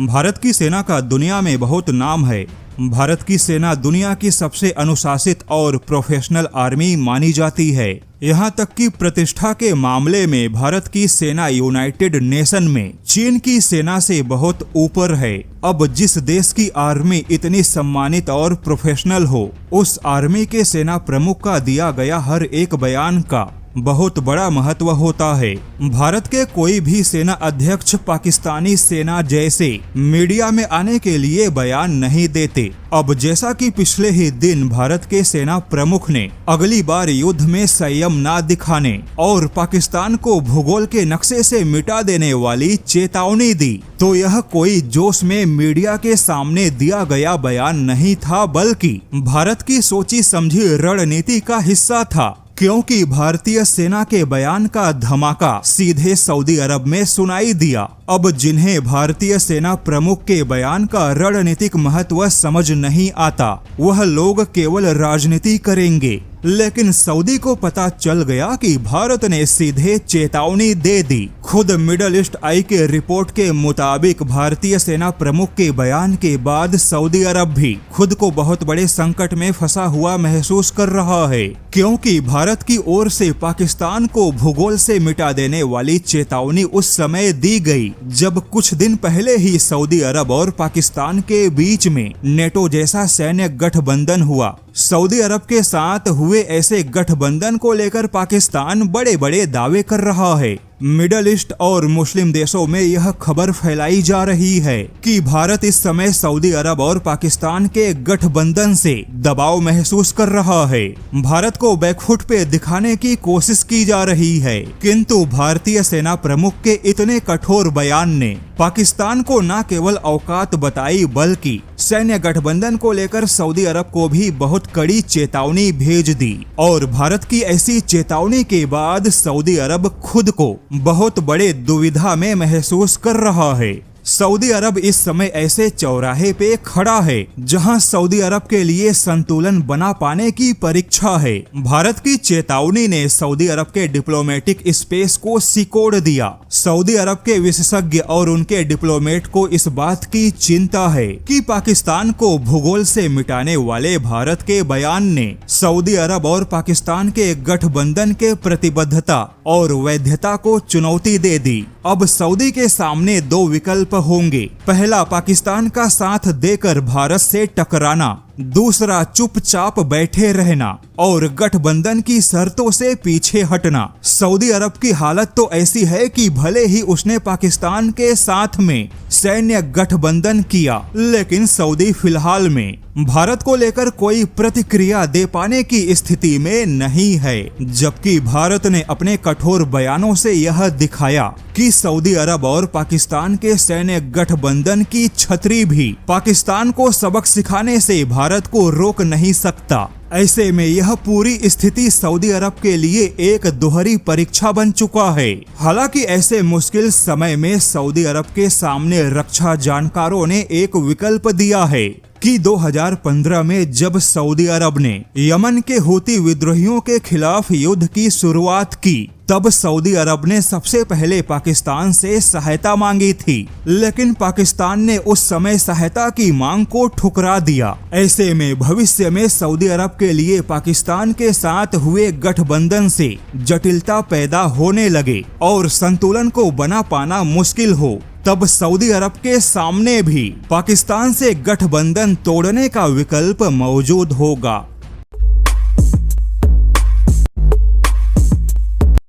भारत की सेना का दुनिया में बहुत नाम है। भारत की सेना दुनिया की सबसे अनुशासित और प्रोफेशनल आर्मी मानी जाती है। यहाँ तक कि प्रतिष्ठा के मामले में भारत की सेना यूनाइटेड नेशन में चीन की सेना से बहुत ऊपर है। अब जिस देश की आर्मी इतनी सम्मानित और प्रोफेशनल हो, उस आर्मी के सेना प्रमुख का दिया गया हर एक बयान का बहुत बड़ा महत्व होता है। भारत के कोई भी सेना अध्यक्ष पाकिस्तानी सेना जैसे मीडिया में आने के लिए बयान नहीं देते। अब जैसा कि पिछले ही दिन भारत के सेना प्रमुख ने अगली बार युद्ध में संयम ना दिखाने और पाकिस्तान को भूगोल के नक्शे से मिटा देने वाली चेतावनी दी, तो यह कोई जोश में मीडिया के सामने दिया गया बयान नहीं था, बल्कि भारत की सोची समझी रणनीति का हिस्सा था। क्योंकि भारतीय सेना के बयान का धमाका सीधे सऊदी अरब में सुनाई दिया। अब जिन्हें भारतीय सेना प्रमुख के बयान का रणनीतिक महत्व समझ नहीं आता, वह लोग केवल राजनीति करेंगे। लेकिन सऊदी को पता चल गया कि भारत ने सीधे चेतावनी दे दी। खुद मिडल ईस्ट आई के रिपोर्ट के मुताबिक भारतीय सेना प्रमुख के बयान के बाद सऊदी अरब भी खुद को बहुत बड़े संकट में फंसा हुआ महसूस कर रहा है, क्योंकि भारत की ओर से पाकिस्तान को भूगोल से मिटा देने वाली चेतावनी उस समय दी गई जब कुछ दिन पहले ही सऊदी अरब और पाकिस्तान के बीच में नेटो जैसा सैन्य गठबंधन हुआ। सऊदी अरब के साथ हुए ऐसे गठबंधन को लेकर पाकिस्तान बड़े बड़े दावे कर रहा है। मिडल ईस्ट और मुस्लिम देशों में यह खबर फैलाई जा रही है कि भारत इस समय सऊदी अरब और पाकिस्तान के गठबंधन से दबाव महसूस कर रहा है। भारत को बैकफुट पे दिखाने की कोशिश की जा रही है, किंतु भारतीय सेना प्रमुख के इतने कठोर बयान ने पाकिस्तान को न केवल औकात बताई, बल्कि सैन्य गठबंधन को लेकर सऊदी अरब को भी बहुत कड़ी चेतावनी भेज दी। और भारत की ऐसी चेतावनी के बाद सऊदी अरब खुद को बहुत बड़े दुविधा में महसूस कर रहा है। सऊदी अरब इस समय ऐसे चौराहे पे खड़ा है जहां सऊदी अरब के लिए संतुलन बना पाने की परीक्षा है। भारत की चेतावनी ने सऊदी अरब के डिप्लोमेटिक स्पेस को सिकोड़ दिया। सऊदी अरब के विशेषज्ञ और उनके डिप्लोमेट को इस बात की चिंता है कि पाकिस्तान को भूगोल से मिटाने वाले भारत के बयान ने सऊदी अरब और पाकिस्तान के गठबंधन के प्रतिबद्धता और वैधता को चुनौती दे दी। अब सऊदी के सामने दो विकल्प होंगे। पहला, पाकिस्तान का साथ देकर भारत से टकराना, दूसरा चुपचाप बैठे रहना और गठबंधन की शर्तों से पीछे हटना। सऊदी अरब की हालत तो ऐसी है कि भले ही उसने पाकिस्तान के साथ में सैन्य गठबंधन किया, लेकिन सऊदी फिलहाल में भारत को लेकर कोई प्रतिक्रिया दे पाने की स्थिति में नहीं है। जबकि भारत ने अपने कठोर बयानों से यह दिखाया कि सऊदी अरब और पाकिस्तान के सैन्य गठबंधन की छतरी भी पाकिस्तान को सबक सिखाने से भारत को रोक नहीं सकता। ऐसे में यह पूरी स्थिति सऊदी अरब के लिए एक दोहरी परीक्षा बन चुका है। हालांकि ऐसे मुश्किल समय में सऊदी अरब के सामने रक्षा जानकारों ने एक विकल्प दिया है कि 2015 में जब सऊदी अरब ने यमन के हूती विद्रोहियों के खिलाफ युद्ध की शुरुआत की, तब सऊदी अरब ने सबसे पहले पाकिस्तान से सहायता मांगी थी, लेकिन पाकिस्तान ने उस समय सहायता की मांग को ठुकरा दिया। ऐसे में भविष्य में सऊदी अरब के लिए पाकिस्तान के साथ हुए गठबंधन से जटिलता पैदा होने लगे और संतुलन को बना पाना मुश्किल हो, तब सऊदी अरब के सामने भी पाकिस्तान से गठबंधन तोड़ने का विकल्प मौजूद होगा।